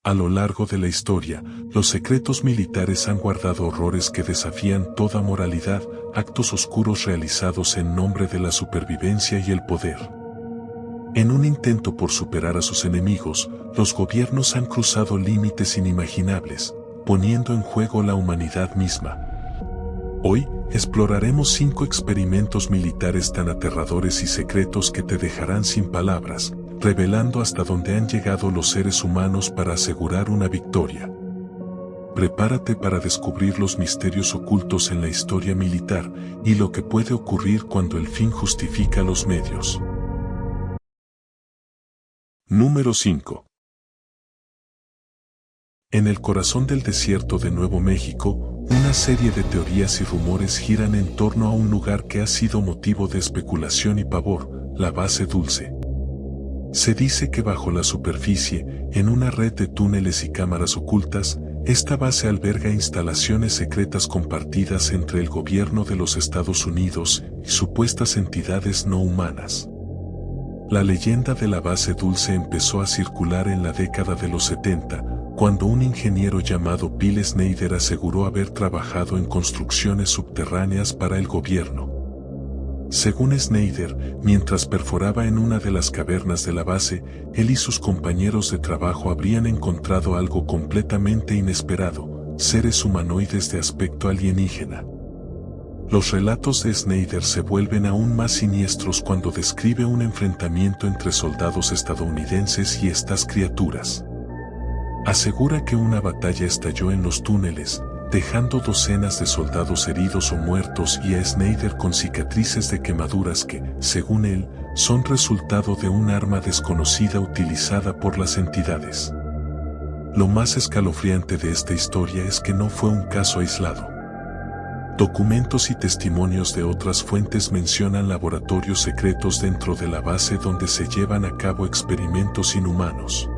A lo largo de la historia, los secretos militares han guardado horrores que desafían toda moralidad, actos oscuros realizados en nombre de la supervivencia y el poder. En un intento por superar a sus enemigos, los gobiernos han cruzado límites inimaginables, poniendo en juego la humanidad misma. Hoy, exploraremos 5 experimentos militares tan aterradores y secretos que te dejarán sin palabras, revelando hasta dónde han llegado los seres humanos para asegurar una victoria. Prepárate para descubrir los misterios ocultos en la historia militar y lo que puede ocurrir cuando el fin justifica los medios. Número 5. En el corazón del desierto de Nuevo México, una serie de teorías y rumores giran en torno a un lugar que ha sido motivo de especulación y pavor, la Base Dulce. Se dice que bajo la superficie, en una red de túneles y cámaras ocultas, esta base alberga instalaciones secretas compartidas entre el gobierno de los Estados Unidos y supuestas entidades no humanas. La leyenda de la Base Dulce empezó a circular en la década de los 70, cuando un ingeniero llamado Bill Snyder aseguró haber trabajado en construcciones subterráneas para el gobierno. Según Snyder, mientras perforaba en una de las cavernas de la base, él y sus compañeros de trabajo habrían encontrado algo completamente inesperado, seres humanoides de aspecto alienígena. Los relatos de Snyder se vuelven aún más siniestros cuando describe un enfrentamiento entre soldados estadounidenses y estas criaturas. Asegura que una batalla estalló en los túneles, dejando docenas de soldados heridos o muertos y a Snyder con cicatrices de quemaduras que, según él, son resultado de un arma desconocida utilizada por las entidades. Lo más escalofriante de esta historia es que no fue un caso aislado. Documentos y testimonios de otras fuentes mencionan laboratorios secretos dentro de la base donde se llevan a cabo experimentos inhumanos.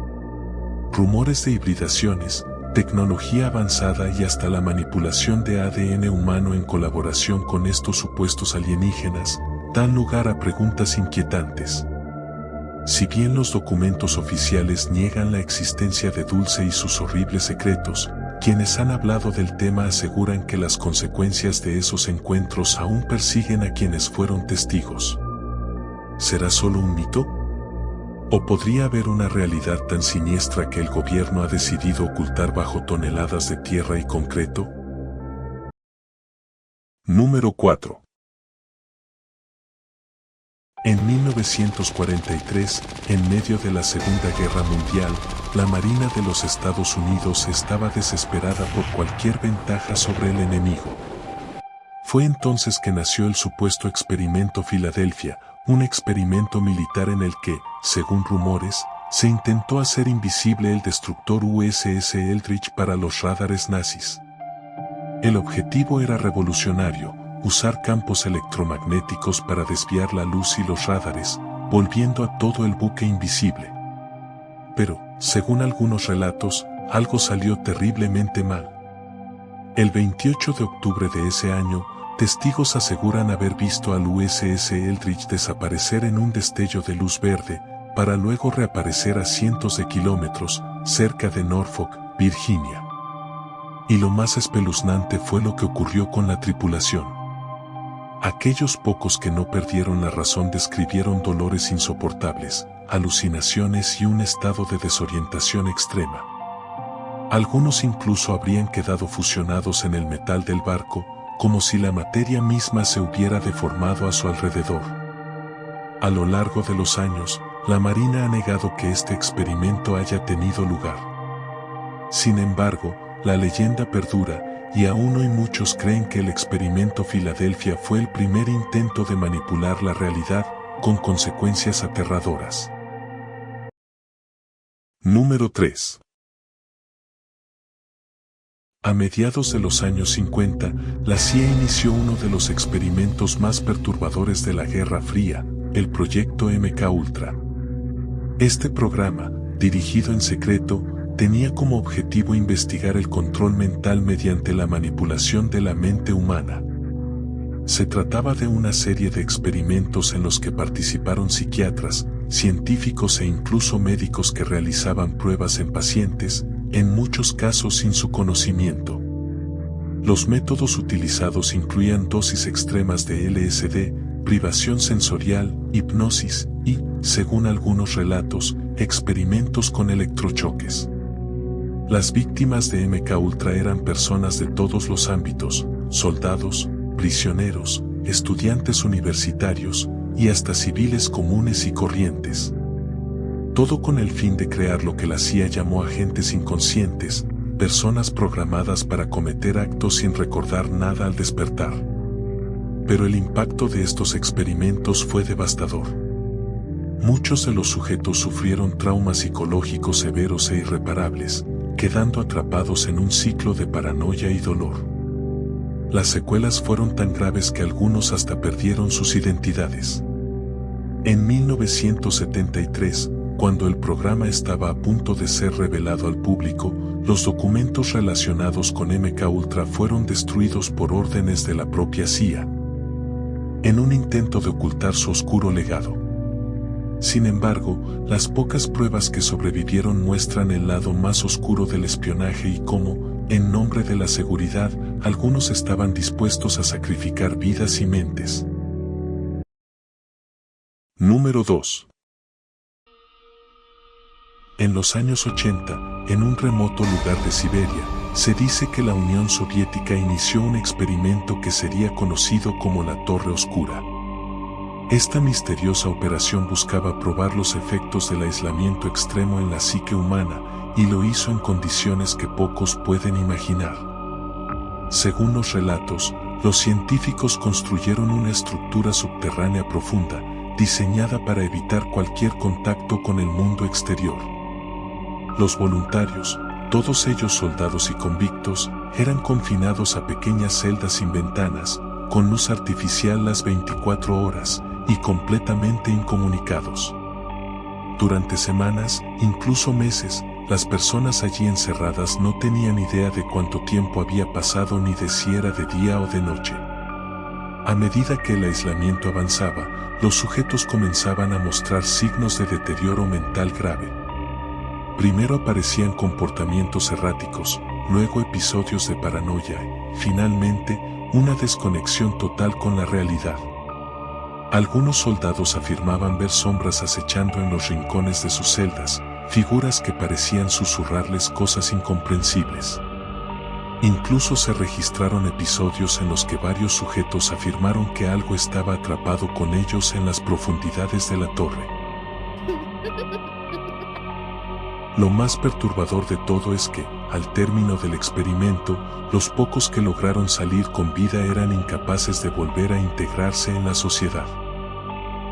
Rumores de hibridaciones, tecnología avanzada y hasta la manipulación de ADN humano en colaboración con estos supuestos alienígenas, dan lugar a preguntas inquietantes. Si bien los documentos oficiales niegan la existencia de Dulce y sus horribles secretos, quienes han hablado del tema aseguran que las consecuencias de esos encuentros aún persiguen a quienes fueron testigos. ¿Será solo un mito? ¿O podría haber una realidad tan siniestra que el gobierno ha decidido ocultar bajo toneladas de tierra y concreto? Número 4. En 1943, en medio de la Segunda Guerra Mundial, la Marina de los Estados Unidos estaba desesperada por cualquier ventaja sobre el enemigo. Fue entonces que nació el supuesto Experimento Filadelfia, un experimento militar en el que, según rumores, se intentó hacer invisible el destructor USS Eldridge para los radares nazis. El objetivo era revolucionario, usar campos electromagnéticos para desviar la luz y los radares, volviendo a todo el buque invisible. Pero, según algunos relatos, algo salió terriblemente mal. El 28 de octubre de ese año, testigos aseguran haber visto al USS Eldridge desaparecer en un destello de luz verde, para luego reaparecer a cientos de kilómetros, cerca de Norfolk, Virginia. Y lo más espeluznante fue lo que ocurrió con la tripulación. Aquellos pocos que no perdieron la razón describieron dolores insoportables, alucinaciones y un estado de desorientación extrema. Algunos incluso habrían quedado fusionados en el metal del barco, como si la materia misma se hubiera deformado a su alrededor. A lo largo de los años, la Marina ha negado que este experimento haya tenido lugar. Sin embargo, la leyenda perdura, y aún hoy muchos creen que el Experimento Filadelfia fue el primer intento de manipular la realidad, con consecuencias aterradoras. Número 3. A mediados de los años 50, la CIA inició uno de los experimentos más perturbadores de la Guerra Fría, el Proyecto MK-Ultra. Este programa, dirigido en secreto, tenía como objetivo investigar el control mental mediante la manipulación de la mente humana. Se trataba de una serie de experimentos en los que participaron psiquiatras, científicos e incluso médicos que realizaban pruebas en pacientes, en muchos casos sin su conocimiento. Los métodos utilizados incluían dosis extremas de LSD, privación sensorial, hipnosis y, según algunos relatos, experimentos con electrochoques. Las víctimas de MKUltra eran personas de todos los ámbitos: soldados, prisioneros, estudiantes universitarios y hasta civiles comunes y corrientes. Todo con el fin de crear lo que la CIA llamó agentes inconscientes, personas programadas para cometer actos sin recordar nada al despertar. Pero el impacto de estos experimentos fue devastador. Muchos de los sujetos sufrieron traumas psicológicos severos e irreparables, quedando atrapados en un ciclo de paranoia y dolor. Las secuelas fueron tan graves que algunos hasta perdieron sus identidades. En 1973, cuando el programa estaba a punto de ser revelado al público, los documentos relacionados con MKUltra fueron destruidos por órdenes de la propia CIA, en un intento de ocultar su oscuro legado. Sin embargo, las pocas pruebas que sobrevivieron muestran el lado más oscuro del espionaje y cómo, en nombre de la seguridad, algunos estaban dispuestos a sacrificar vidas y mentes. Número 2. En los años 80, en un remoto lugar de Siberia, se dice que la Unión Soviética inició un experimento que sería conocido como la Torre Oscura. Esta misteriosa operación buscaba probar los efectos del aislamiento extremo en la psique humana, y lo hizo en condiciones que pocos pueden imaginar. Según los relatos, los científicos construyeron una estructura subterránea profunda, diseñada para evitar cualquier contacto con el mundo exterior. Los voluntarios, todos ellos soldados y convictos, eran confinados a pequeñas celdas sin ventanas, con luz artificial las 24 horas, y completamente incomunicados. Durante semanas, incluso meses, las personas allí encerradas no tenían idea de cuánto tiempo había pasado ni de si era de día o de noche. A medida que el aislamiento avanzaba, los sujetos comenzaban a mostrar signos de deterioro mental grave. Primero aparecían comportamientos erráticos, luego episodios de paranoia y, finalmente, una desconexión total con la realidad. Algunos soldados afirmaban ver sombras acechando en los rincones de sus celdas, figuras que parecían susurrarles cosas incomprensibles. Incluso se registraron episodios en los que varios sujetos afirmaron que algo estaba atrapado con ellos en las profundidades de la torre. Lo más perturbador de todo es que, al término del experimento, los pocos que lograron salir con vida eran incapaces de volver a integrarse en la sociedad.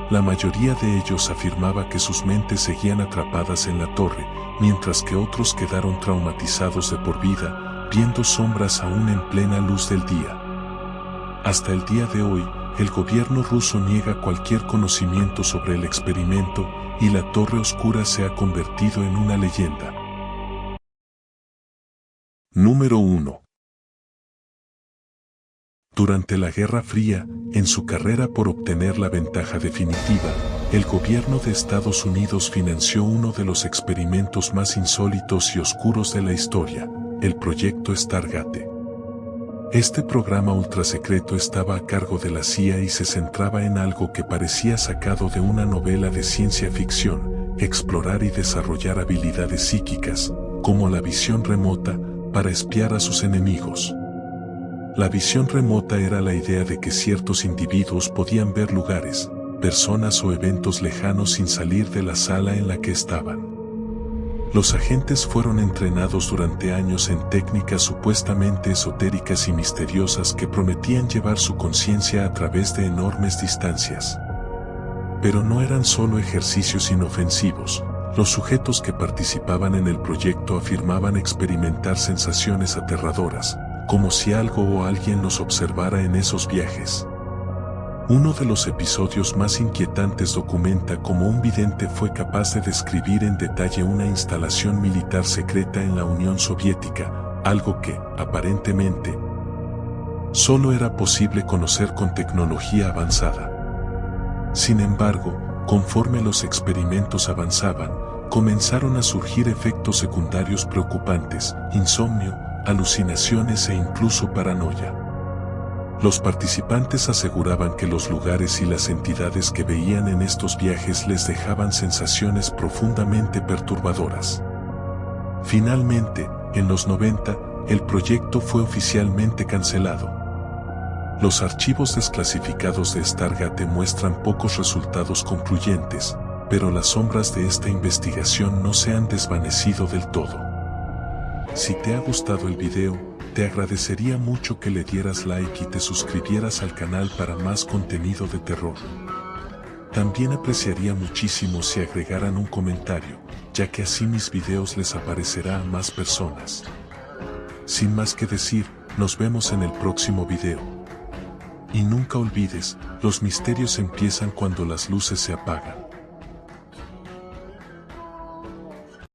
La mayoría de ellos afirmaba que sus mentes seguían atrapadas en la torre, mientras que otros quedaron traumatizados de por vida, viendo sombras aún en plena luz del día. Hasta el día de hoy, el gobierno ruso niega cualquier conocimiento sobre el experimento, y la Torre Oscura se ha convertido en una leyenda. Número 1. Durante la Guerra Fría, en su carrera por obtener la ventaja definitiva, el gobierno de Estados Unidos financió uno de los experimentos más insólitos y oscuros de la historia, el Proyecto Stargate. Este programa ultrasecreto estaba a cargo de la CIA y se centraba en algo que parecía sacado de una novela de ciencia ficción: explorar y desarrollar habilidades psíquicas, como la visión remota, para espiar a sus enemigos. La visión remota era la idea de que ciertos individuos podían ver lugares, personas o eventos lejanos sin salir de la sala en la que estaban. Los agentes fueron entrenados durante años en técnicas supuestamente esotéricas y misteriosas que prometían llevar su conciencia a través de enormes distancias. Pero no eran solo ejercicios inofensivos. Los sujetos que participaban en el proyecto afirmaban experimentar sensaciones aterradoras, como si algo o alguien los observara en esos viajes. Uno de los episodios más inquietantes documenta cómo un vidente fue capaz de describir en detalle una instalación militar secreta en la Unión Soviética, algo que, aparentemente, solo era posible conocer con tecnología avanzada. Sin embargo, conforme los experimentos avanzaban, comenzaron a surgir efectos secundarios preocupantes, insomnio, alucinaciones e incluso paranoia. Los participantes aseguraban que los lugares y las entidades que veían en estos viajes les dejaban sensaciones profundamente perturbadoras. Finalmente, en los 90, el proyecto fue oficialmente cancelado. Los archivos desclasificados de Stargate muestran pocos resultados concluyentes, pero las sombras de esta investigación no se han desvanecido del todo. Si te ha gustado el video, te agradecería mucho que le dieras like y te suscribieras al canal para más contenido de terror. También apreciaría muchísimo si agregaran un comentario, ya que así mis videos les aparecerá a más personas. Sin más que decir, nos vemos en el próximo video. Y nunca olvides, los misterios empiezan cuando las luces se apagan.